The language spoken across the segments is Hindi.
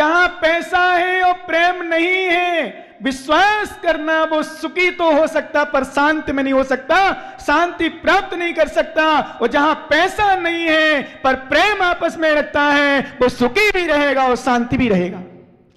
जहां पैसा है और प्रेम नहीं है, विश्वास करना वो सुखी तो हो सकता पर शांति में नहीं हो सकता, शांति प्राप्त नहीं कर सकता। और जहां पैसा नहीं है पर प्रेम आपस में रखता है, वो सुखी भी रहेगा और शांति भी रहेगा,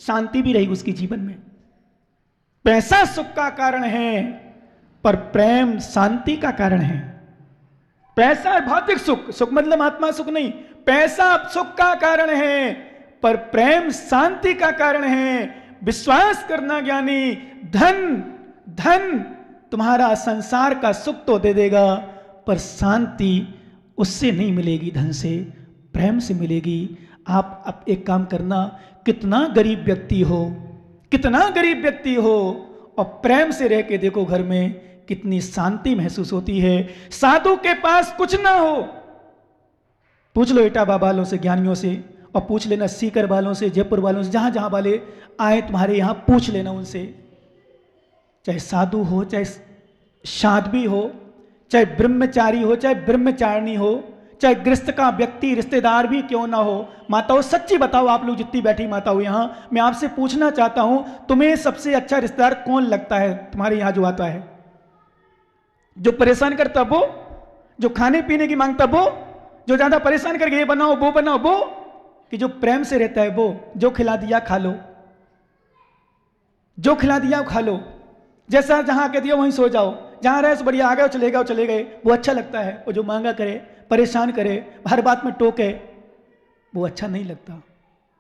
शांति भी रहेगी उसके जीवन में। पैसा सुख का कारण है पर प्रेम शांति का कारण है। पैसा भौतिक सुख, सुख मतलब आत्मा सुख नहीं, पैसा सुख का कारण है पर प्रेम शांति का कारण है। विश्वास करना ज्ञानी, धन तुम्हारा संसार का सुख तो दे देगा पर शांति उससे नहीं मिलेगी, धन से, प्रेम से मिलेगी। आप अब एक काम करना, कितना गरीब व्यक्ति हो, कितना गरीब व्यक्ति हो, और प्रेम से रह के देखो घर में कितनी शांति महसूस होती है। साधु के पास कुछ ना हो, पूछ लो इटावा वालों से, ज्ञानियों से, और पूछ लेना सीकर वालों से, जयपुर वालों से, जहां जहां वाले आए तुम्हारे यहां, पूछ लेना उनसे। चाहे साधु हो, चाहे साध्वी हो, चाहे ब्रह्मचारी हो, चाहे ब्रह्मचारिणी हो, चाहे गृहस्थ का व्यक्ति रिश्तेदार भी क्यों ना हो। माताओं सच्ची बताओ, आप लोग जितनी बैठी माताओं यहां, मैं आपसे पूछना चाहता हूं, तुम्हें सबसे अच्छा रिश्तेदार कौन लगता है तुम्हारे यहां जो आता है? जो परेशान करता वो, जो खाने पीने की मांगता वो, जो ज्यादा परेशान करके ये बनाओ वो बनाओ वो, कि जो प्रेम से रहता है वो, जो खिला दिया खा लो, जो खिला दिया खा लो, जैसा जहां कह दिया वहीं सो जाओ, जहां रहे बढ़िया, आ गए चले गए, वो अच्छा लगता है। और जो मांगा करे, परेशान करे, हर बात में टोके, वो अच्छा नहीं लगता,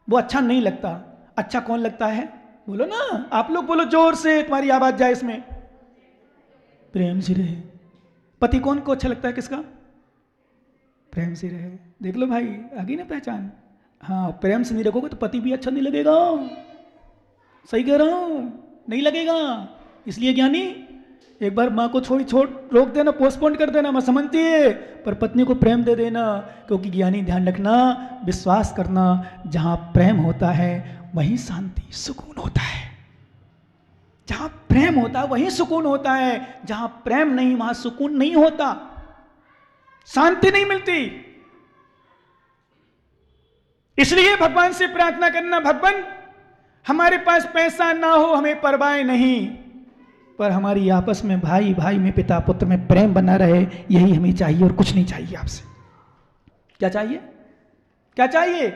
वो अच्छा नहीं लगता। अच्छा कौन लगता है? बोलो ना, आप लोग बोलो जोर से, तुम्हारी आवाज जाए इसमें। प्रेम से रहे। पति कौन को अच्छा लगता है? किसका? प्रेम से रहे। देख लो भाई, आ गई ना पहचान। हाँ, प्रेम से नहीं रखोगे तो पति भी अच्छा नहीं लगेगा। सही कह रहा हूं, नहीं लगेगा। इसलिए ज्ञानी एक बार माँ को छोड़ रोक देना, पोस्टपोन कर देना, माँ समझती है, पर पत्नी को प्रेम दे देना। क्योंकि ज्ञानी ध्यान रखना, विश्वास करना, जहां प्रेम होता है वहीं शांति सुकून होता है। जहां प्रेम होता है वहीं सुकून होता है, जहां प्रेम नहीं वहां सुकून नहीं होता, शांति नहीं मिलती। इसलिए भगवान से प्रार्थना करना, भगवान हमारे पास पैसा ना हो हमें परवाह नहीं, पर हमारी आपस में भाई भाई में, पिता पुत्र में प्रेम बना रहे, यही हमें चाहिए और कुछ नहीं चाहिए आपसे। क्या चाहिए? क्या चाहिए?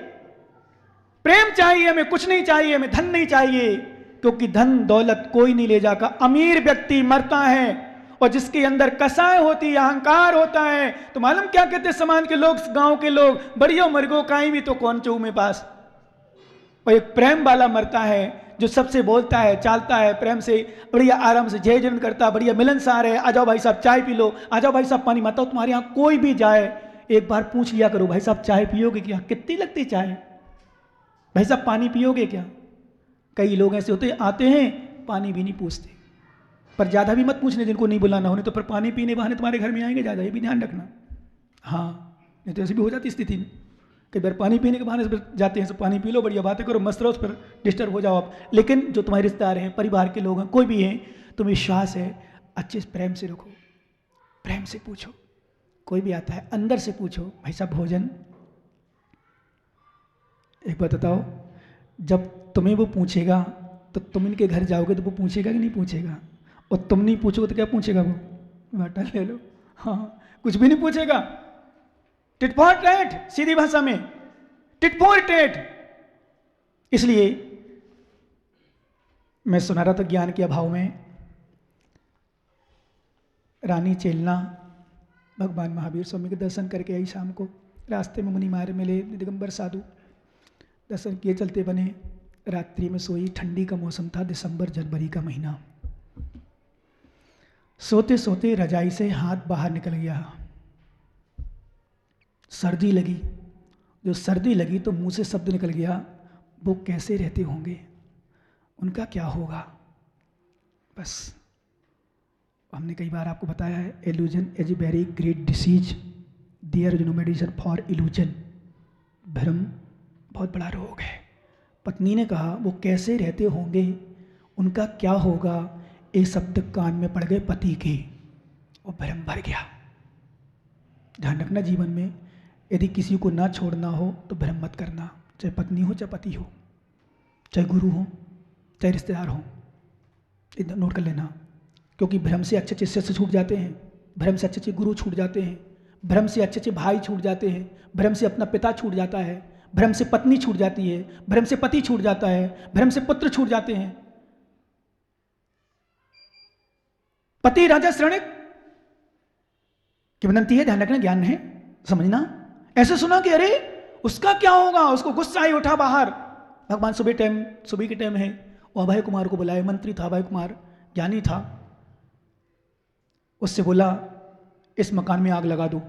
प्रेम चाहिए हमें, कुछ नहीं चाहिए हमें, धन नहीं चाहिए। क्योंकि धन दौलत कोई नहीं ले जाता। अमीर व्यक्ति मरता है और जिसके अंदर कसाय होती है, अहंकार होता है, तो मालूम क्या कहते हैं समाज के लोग, गांव के लोग, बढ़िया मर गो काई भी तो कौन चो मेरे पास। और एक प्रेम वाला मरता है जो सबसे बोलता है, चालता है प्रेम से, बढ़िया आराम से जय जन करता, बढ़िया मिलनसार है। आ जाओ भाई साहब चाय पी लो, आ जाओ भाई साहब पानी। माता तुम्हारे यहाँ कोई भी जाए एक बार पूछ लिया करो, भाई साहब चाय पियोगे क्या? कितनी लगती चाय? भाई साहब पानी पियोगे क्या? कई लोग ऐसे होते आते हैं पानी भी नहीं पूछते। पर ज्यादा भी मत पूछने, जिनको नहीं बुलाना होने तो, पर पानी पीने बहाने तुम्हारे घर में आएंगे ज्यादा, ये भी ध्यान रखना। हाँ, नहीं तो ऐसी भी हो जाती स्थिति में, कई बार पानी पीने के बहाने से जाते हैं, तो पानी पी लो, बढ़िया बातें करो, मस्त रहो, फिर डिस्टर्ब हो जाओ आप। लेकिन जो तुम्हारे रिश्तेदार हैं, परिवार के लोग हैं, कोई भी हैं, तुम्हें विश्वास है, अच्छे से प्रेम से रखो, प्रेम से पूछो। कोई भी आता है अंदर से पूछो, भाई साहब भोजन। एक बात बताओ, जब तुम्हें वो पूछेगा तो तुम इनके घर जाओगे तो वो पूछेगा कि नहीं पूछेगा? और तुम नहीं पूछोगे तो क्या पूछेगा वो? बाटा ले लो। हाँ, कुछ भी नहीं पूछेगा। टिट फॉर टैट, सीधी भाषा में टिट फॉर टैट। इसलिए मैं सुना रहा था, ज्ञान के अभाव में रानी चेलना भगवान महावीर स्वामी के दर्शन करके आई। शाम को रास्ते में मुनि मारे मिले, दिगंबर साधु, दर्शन किए, चलते बने। रात्रि में सोई, ठंडी का मौसम था, दिसंबर जनवरी का महीना। सोते सोते रजाई से हाथ बाहर निकल गया, सर्दी लगी। जो सर्दी लगी तो मुंह से शब्द निकल गया, वो कैसे रहते होंगे, उनका क्या होगा। बस हमने कई बार आपको बताया है, illusion is a very great disease, there is no medicine for illusion. भ्रम बहुत बड़ा रोग है। पत्नी ने कहा वो कैसे रहते होंगे, उनका क्या होगा। एक शब्द कान में पड़ गए पति के, और भ्रम भर गया। ध्यान रखना, जीवन में यदि किसी को ना छोड़ना हो तो भ्रम मत करना, चाहे पत्नी हो चाहे पति हो। चाहे गुरु हो चाहे रिश्तेदार हो, इतना नोट कर लेना। क्योंकि भ्रम से अच्छे अच्छे शिष्य छूट जाते हैं, भ्रम से अच्छे अच्छे गुरु छूट जाते हैं, भ्रम से अच्छे अच्छे भाई छूट जाते हैं, भ्रम से अपना पिता छूट जाता है, भ्रम से पत्नी छूट जाती है, भ्रम से पति छूट जाता है, भ्रम से पुत्र छूट जाते हैं। पति राजा श्रृणिक की विनती है, ध्यान रखना, ज्ञान है, समझना। ऐसे सुना कि अरे उसका क्या होगा, उसको गुस्सा ही उठा बाहर। भगवान सुबह के टाइम है, वो अभय कुमार को बुलाए, मंत्री था अभय कुमार, ज्ञानी था। उससे बोला इस मकान में आग लगा दो,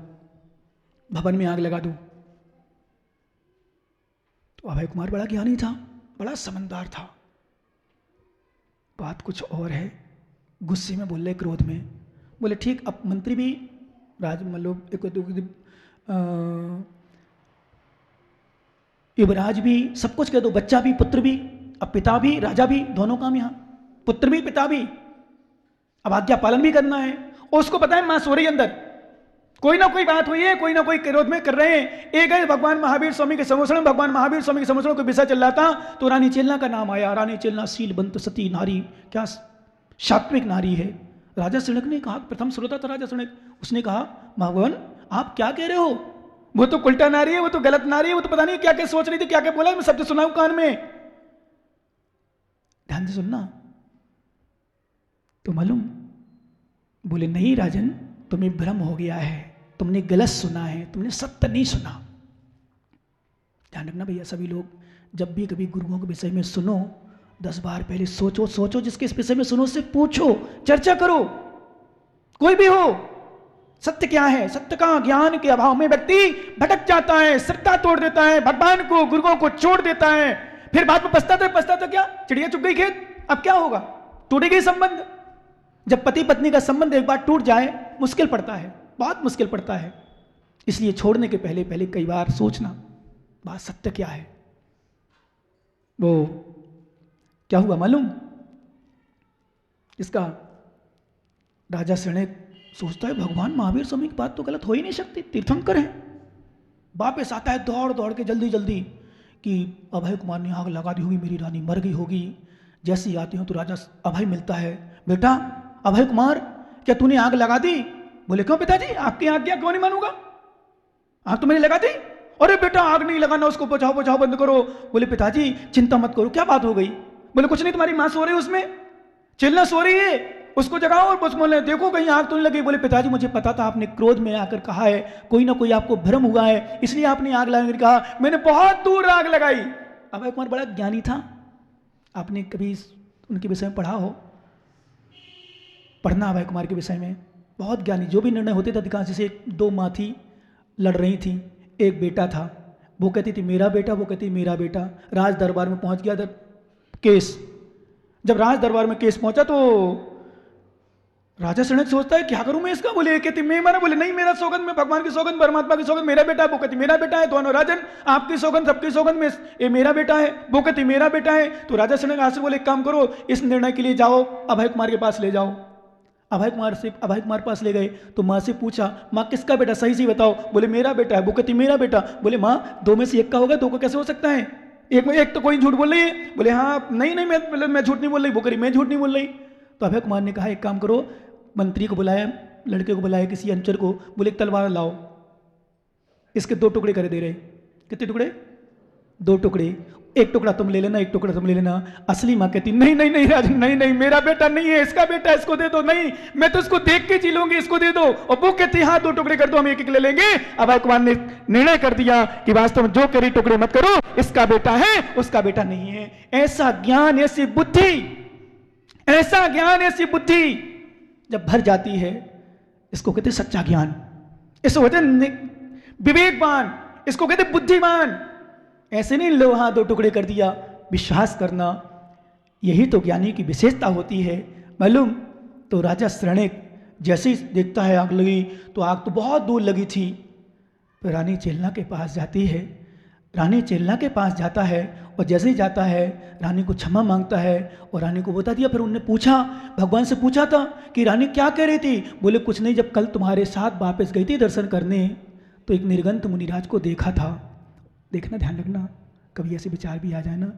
भवन में आग लगा दो। तो अभय कुमार बड़ा ज्ञानी था, बड़ा समझदार था। बात कुछ और है, गुस्से में बोल रहे, क्रोध में बोले ठीक। अब मंत्री भी युवराज भी, सब कुछ कह दो, बच्चा भी पुत्र भी, अब पिता भी राजा भी, दोनों काम यहाँ, पुत्र भी पिता भी। अब आज्ञा पालन भी करना है। और उसको पता है मां सो रही अंदर, कोई ना कोई बात हुई है, कोई ना कोई क्रोध में कर रहे हैं। एक है भगवान महावीर स्वामी के संवत्सरण, भगवान महावीर स्वामी के संवत्सरण को विषय चल रहा था, तो रानी चेलना का नाम आया। रानी चेलना शीलवंत सती नारी, क्या सात्विक नारी है। राजा सृणक ने कहा, प्रथम श्रोता था राजा सृणक, उसने कहा भगवान आप क्या कह रहे हो, वो तो उल्टा नारी है, वो तो गलत नारी है, वो तो पता नहीं क्या क्या सोच रही थी, क्या क्या बोला, मैं शब्द सुनाऊं कान में, ध्यान से सुनना। तो मालूम, बोले नहीं राजन, तुम्हें भ्रम हो गया है, तुमने गलत सुना है, तुमने सत्य नहीं सुना। ध्यान रखना भैया, सभी लोग जब भी कभी गुरुओं के विषय में सुनो, 10 बार पहले सोचो, जिसके इस विषय में सुनो उससे पूछो, चर्चा करो, कोई भी हो। सत्य क्या है, सत्य का ज्ञान के अभाव में व्यक्ति भटक जाता है, श्रद्धा तोड़ देता है, भगवान को गुरुओं को छोड़ देता है, फिर बाद में पछताता क्या, चिड़िया चुग गई खेत, अब क्या होगा, टूटेगा संबंध। जब पति पत्नी का संबंध एक बार टूट जाए, मुश्किल पड़ता है, बहुत मुश्किल पड़ता है। इसलिए छोड़ने के पहले कई बार सोचना, बात सत्य क्या है। वो क्या हुआ मालूम, इसका राजा सृणक सोचता है भगवान महावीर स्वामी की बात तो गलत हो ही नहीं सकती, तीर्थंकर है। वापस आता है दौड़ के जल्दी कि अभय कुमार ने आग लगा दी होगी, मेरी रानी मर गई होगी। जैसे ही आती हूँ तो राजा अभय मिलता है, बेटा अभय कुमार क्या तूने आग लगा दी? बोले क्यों पिताजी, आपकी आज्ञा क्यों नहीं मानूंगा, आग तो मैंने लगा दी। अरे बेटा आग नहीं लगाना, उसको बुझाओ बंद करो। बोले पिताजी चिंता मत करो, क्या बात हो गई? बोले कुछ नहीं, तुम्हारी माँ सो रही है, उसमें चिल्ला सो रही है, उसको जगाओ और बस बोले देखो कहीं आग तो नहीं लगी। बोले पिताजी मुझे पता था, आपने क्रोध में आकर कहा है, कोई ना कोई आपको भ्रम हुआ है, इसलिए आपने आग लगाने कहा, मैंने बहुत दूर आग लगाई। अभय कुमार बड़ा ज्ञानी था, आपने कभी उनके विषय में पढ़ा हो, पढ़ना अभय कुमार के विषय में, बहुत ज्ञानी। जो भी निर्णय होते थे अधिकांश, जैसे 2 माँ थी लड़ रही थी, एक बेटा था, वो कहती थी मेरा बेटा, वो कहती मेरा बेटा। राज दरबार में पहुंच गया केस। जब राज दरबार में केस पहुंचा तो राजा सृणक सोचता है क्या करूं मैं इसका। बोले कहती मैं मारा, बोले नहीं मेरा सौगंध, मैं भगवान की सौगंध, परमात्मा की सौगंध, मेरा बेटा है। वो कहती मेरा बेटा है। दोनों राजन आपकी सौगंध सबकी सौगंध में ये मेरा बेटा है, वो कहती मेरा बेटा है। तो राजा सृणक आज से बोले एक काम करो, इस निर्णय के लिए जाओ अभय कुमार के पास ले जाओ। अभय कुमार पास ले गए तो माँ से पूछा, माँ किसका बेटा, सही से बताओ। बोले मेरा बेटा है। वो कहती मेरा बेटा। बोले माँ 2 में से 1 का होगा, 2 का कैसे हो सकता है, एक तो कोई झूठ बोल रही है। बोले हाँ नहीं मैं झूठ नहीं बोल रही। वो करी मैं झूठ नहीं बोल रही। तो अभय कुमार ने कहा एक काम करो, मंत्री को बुलाया, लड़के को बुलाया, किसी अनुचर को, बोले एक तलवार लाओ, इसके 2 टुकड़े कर दे रहे। कितने टुकड़े? 2 टुकड़े, एक टुकड़ा तुम ले लेना, एक टुकड़ा तुम ले लेना। असली माँ कहती नहीं राजन, नहीं मेरा बेटा नहीं है, इसका बेटा, इसको दे दो। नहीं मैं तो इसको देख के जी लूंगी, इसको दे दो। और वो कहती हाँ 2 टुकड़े कर दो, हम एक ले लेंगे। अभय कुमार ने निर्णय कर दिया कि वास्तव में जो करी टुकड़े मत करो, इसका बेटा है, उसका बेटा नहीं है। ऐसा ज्ञान, ऐसी बुद्धि, ऐसा ज्ञान, ऐसी बुद्धि जब भर जाती है, इसको कहते सच्चा ज्ञान, इसको कहते विवेकवान, इसको कहते बुद्धिमान। ऐसे नहीं लो हाँ 2 टुकड़े कर दिया, विश्वास करना, यही तो ज्ञानी की विशेषता होती है। मालूम, तो राजा सृणक जैसे ही देखता है आग लगी, तो आग तो बहुत दूर लगी थी। फिर रानी चेलना के पास जाती है, रानी चेलना के पास जाता है, और जैसे ही जाता है रानी को क्षमा मांगता है और रानी को बता दिया। फिर उन्होंने पूछा, भगवान से पूछा था कि रानी क्या कह रही थी। बोले कुछ नहीं, जब कल तुम्हारे साथ वापस गई थी दर्शन करने, तो एक निर्गंत मुनिराज को देखा था। देखना, ध्यान रखना, कभी ऐसे विचार भी आ जाए ना,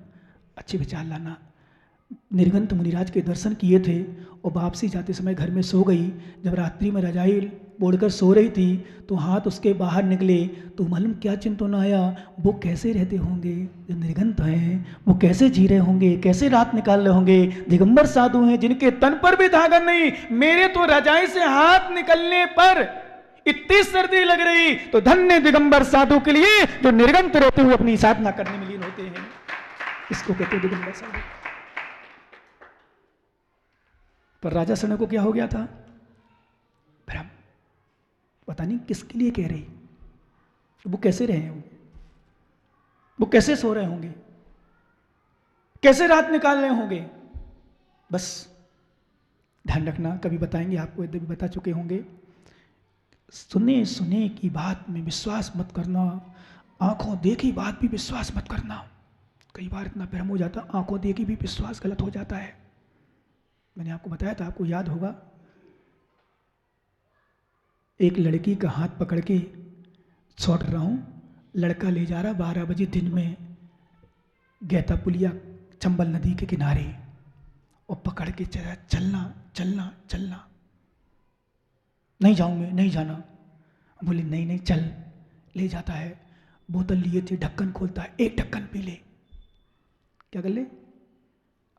अच्छे विचार लाना। निर्गंत मुनिराज के दर्शन किए थे और वापसी जाते समय घर में सो गई। जब रात्रि में रजाई बोड़कर सो रही थी तो हाथ उसके बाहर निकले, तो मालूम क्या चिंतन आया, वो कैसे रहते होंगे जो निर्गंत हैं, वो कैसे जी रहे होंगे, कैसे रात निकाल रहे होंगे। दिगंबर साधु हैं जिनके तन पर भी धागा नहीं, मेरे तो रजाई से हाथ निकलने पर इतनी सर्दी लग रही, तो धन्य दिगंबर साधु के लिए जो निर्गंत रहते हुए अपनी साधना करने में लीन होते हैं। इसको कहते हैं दिगंबर साधु। पर राजा सण को क्या हो गया था, भ्रम। पता नहीं किसके लिए कह रही, वो कैसे रहे होंगे, वो कैसे सो रहे होंगे, कैसे रात निकाल रहे होंगे। बस ध्यान रखना, कभी बताएंगे आपको, यदि भी बता चुके होंगे। सुने सुने की बात में विश्वास मत करना, आंखों देखी बात भी विश्वास मत करना। कई बार इतना भ्रम हो जाता, आंखों देखी भी विश्वास गलत हो जाता है। मैंने आपको बताया था, आपको याद होगा, एक लड़की का हाथ पकड़ के छोड़ रहा हूं, लड़का ले जा रहा 12 बजे दिन में गैता पुलिया चंबल नदी के किनारे, और पकड़ के चला, चलना चलना चलना। नहीं जाऊंगे, नहीं जाना। बोले नहीं नहीं चल, ले जाता है। बोतल लिए थे, ढक्कन खोलता है, एक ढक्कन पी ले। क्या कर ले?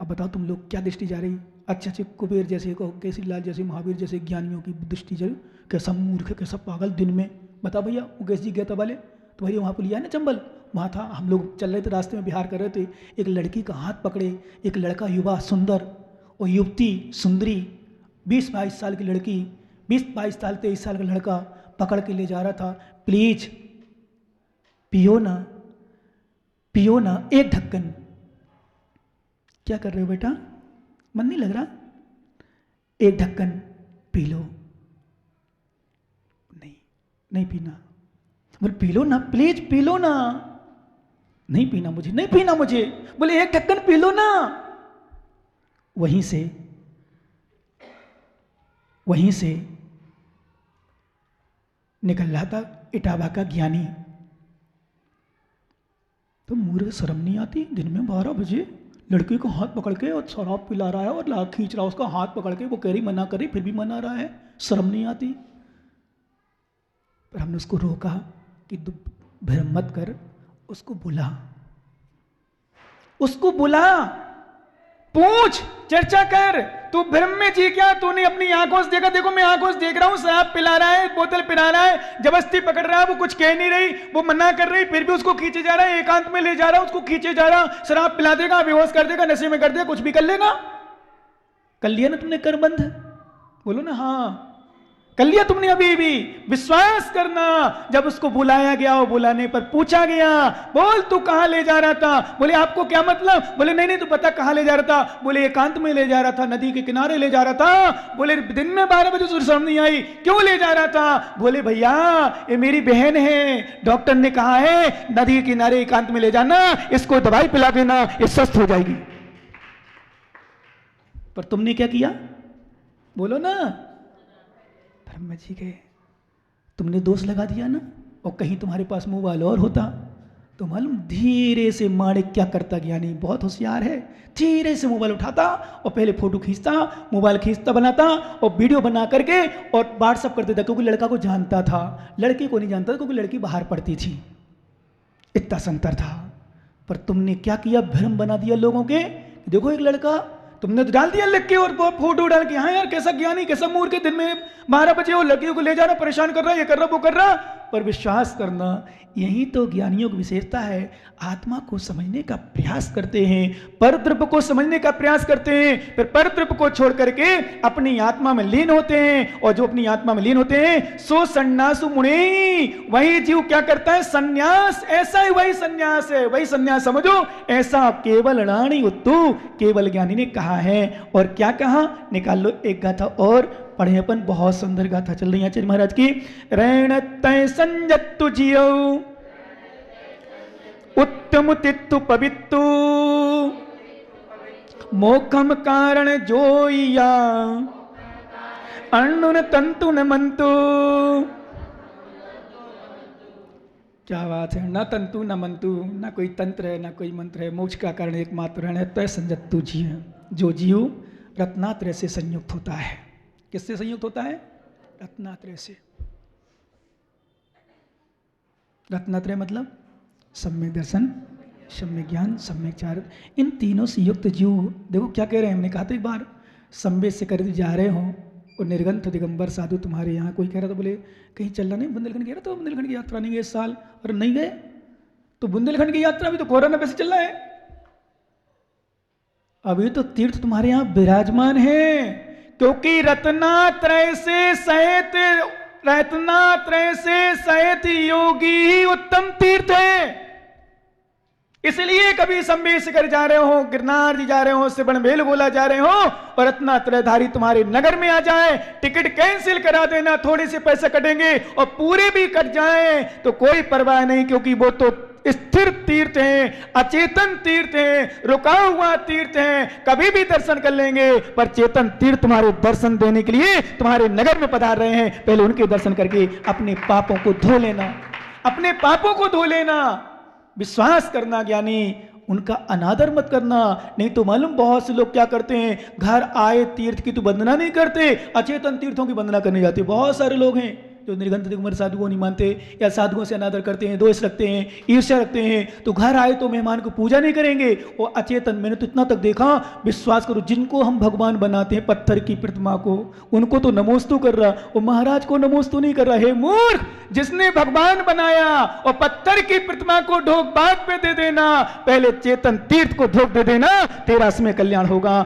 अब बताओ तुम लोग क्या दृष्टि जा रही? अच्छे अच्छे कुबेर जैसे, केसरी लाल जैसे, महावीर जैसे ज्ञानियों की दृष्टि जा रही। कैसा मूर्ख, कैसा पागल दिन में। बता भैया, वो गैस जी गया था वाले तो भैया वहाँ पर लिया ना चंबल, वहाँ था। हम लोग चल रहे थे, रास्ते में बिहार कर रहे थे, एक लड़की का हाथ पकड़े, एक लड़का युवा सुंदर और युवती सुंदरी, 20-22 साल की लड़की, 20-22 साल 23 साल का लड़का पकड़ के ले जा रहा था। प्लीज पियो ना, पियो ना, एक ढक्कन। क्या कर रहे हो बेटा, मन नहीं लग रहा? एक ढक्कन पी लो। नहीं, नहीं पीना। बोले पी लो ना, प्लीज पी लो ना। नहीं पीना मुझे, नहीं पीना मुझे। बोले एक ढक्कन पी लो ना। वहीं से निकल रहा था इटावा का ज्ञानी। तो मूर्ख, शर्म नहीं आती? दिन में 12 बजे लड़की को हाथ पकड़ के और शराब पिला रहा है और ला खींच रहा है उसका हाथ पकड़ के। वो कह रही मना कर रही, फिर भी मना रहा है। शर्म नहीं आती? पर हमने उसको रोका कि भ्रम मत कर, उसको बुला, उसको बुला, पूछ, चर्चा कर। तू भ्रम में जी क्या? तूने अपनी आंखों से देखा? देखो मैं आंखों से देख रहा हूं, शराब पिला रहा है, बोतल पिला रहा है, जबरदस्ती पकड़ रहा है, वो कुछ कह नहीं रही, वो मना कर रही, फिर भी उसको खींचे जा रहा है, एकांत में ले जा रहा है, उसको खींचे जा रहा। शराब पिला देगा, बेहोश कर देगा, नशे में कर देगा, कुछ भी कर लेगा। कर लिया ना तुमने करबंद? बोलो ना हाँ, कर लिया तुमने। अभी भी विश्वास करना, जब उसको बुलाया गया और बुलाने पर पूछा गया, बोल तू कहां ले जा रहा था? बोले आपको क्या मतलब? बोले नहीं नहीं तू पता कहां ले जा रहा था? बोले एकांत में ले जा रहा था, नदी के किनारे ले जा रहा था। बोले दिन में 12 बजे तुझे समझ नहीं आई, क्यों ले जा रहा था? बोले भैया ये मेरी बहन है, डॉक्टर ने कहा है नदी के किनारे एकांत में ले जाना, इसको दवाई पिला देना, ये स्वस्थ हो जाएगी। पर तुमने क्या किया? बोलो ना, ब्रह्मा जी के तुमने दोष लगा दिया ना। और कहीं तुम्हारे पास मोबाइल और होता तो मालूम, धीरे से माणिक क्या करता, ज्ञानी बहुत होशियार है, धीरे से मोबाइल उठाता और पहले फोटो खींचता, मोबाइल खींचता बनाता और वीडियो बना करके और व्हाट्सअप कर देता। क्योंकि लड़का को जानता था, लड़की को नहीं जानता था, क्योंकि लड़की बाहर पढ़ती थी, इतना संतर था। पर तुमने क्या किया, भ्रम बना दिया लोगों के। देखो एक लड़का, तुमने तो डाल दिया लिख के और फोटो डाल के, हाँ यार कैसा ज्ञानी, कैसा मूर्ख के दिन में 12 बजे वो लड़कियों को ले जा रहा, परेशान कर रहा, ये कर रहा, वो कर रहा। पर विश्वास करना, यही तो ज्ञानियों की विशेषता है। आत्मा को समझने का प्रयास करते हैं, परद्रव्य को समझने का प्रयास करते हैं, फिर परद्रव्य को छोड़ करके अपनी आत्मा में लीन होते हैं। और जो अपनी आत्मा में लीन होते हैं, सो सन्यासु मुनि, वही जीव क्या करता है, सन्यास। ऐसा ही वही सन्यास है, वही सन्यास समझो। ऐसा केवल रानी उद्धू, केवल ज्ञानी ने कहा है। और क्या कहा, निकाल लो एक गाथा और पढ़े अपन, बहुत सुंदर गाथा चल रही है आचार्य महाराज की। रण तय संजत्तु जियो उत्तम तित्तु पवित्तु, मोखम कारण जोइया अन्नुन तंतु न मंतु। क्या बात है। न तंतु न मंतु, न कोई तंत्र है न कोई मंत्र है, मोक्ष का कारण एकमात्र है तय संजत्तु जीव। जो जीव रत्नात्रय से संयुक्त होता है। किससे संयुक्त होता है? रत्नात्रय से। रत्नात्रय मतलब सम्यक दर्शन, सम्यक ज्ञान, सम्यक चारित्र, इन तीनों से युक्त जीव। देखो क्या कह रहे हैं, हमने कहा था एक बार, संवेद से कर जा रहे हो और निर्गंथ दिगंबर साधु तुम्हारे यहाँ। कोई कह रहा था बोले कहीं चलना नहीं, बुंदेलखंड गया तो बुंदेलखंड की यात्रा नहीं गए इस साल, और नहीं गए तो बुंदेलखंड की यात्रा भी तो कोरोना पे से चल रहा है। अभी तो तीर्थ तुम्हारे यहाँ विराजमान है, क्योंकि रत्नात्रय से सहित योगी ही उत्तम तीर्थ है। इसलिए कभी संवेद शिखर जा रहे हो, गिरनार जी जा रहे हो, सिबन गोला जा रहे हो और रत्नात्रयधारी तुम्हारे नगर में आ जाए, टिकट कैंसिल करा देना, थोड़े से पैसे कटेंगे और पूरे भी कट जाए तो कोई परवाह नहीं, क्योंकि वो तो स्थिर तीर्थ हैं, अचेतन तीर्थ हैं, रुका हुआ तीर्थ हैं, कभी भी दर्शन कर लेंगे। पर चेतन तीर्थ तुम्हारे दर्शन देने के लिए तुम्हारे नगर में पधार रहे हैं, पहले उनके दर्शन करके अपने पापों को धो लेना, अपने पापों को धो लेना। विश्वास करना ज्ञानी, उनका अनादर मत करना। नहीं तो मालूम बहुत से लोग क्या करते हैं, घर आए तीर्थ की तो वंदना नहीं करते, अचेतन तीर्थों की वंदना करने जाते। बहुत सारे लोग हैं जो निर्गंथ दिगंबर साधु को नहीं मानते या साधुओं से अनादर करते हैं, दोष रखते हैं, ईर्ष्या रखते हैं। तो घर आए तो मेहमान को पूजा नहीं करेंगे, वो अचेतन। मैंने तो इतना तक देखा, विश्वास करो, जिनको हम भगवान बनाते हैं पत्थर की प्रतिमा को, उनको तो नमोस्तु कर रहा, वो महाराज को नमोस्तु नहीं कर रहा। हे मूर्ख, जिसने भगवान बनाया और पत्थर की प्रतिमा को ढोक बाद पे दे देना, पहले चेतन तीर्थ को ढोक दे देना, तेरा इसमें कल्याण होगा।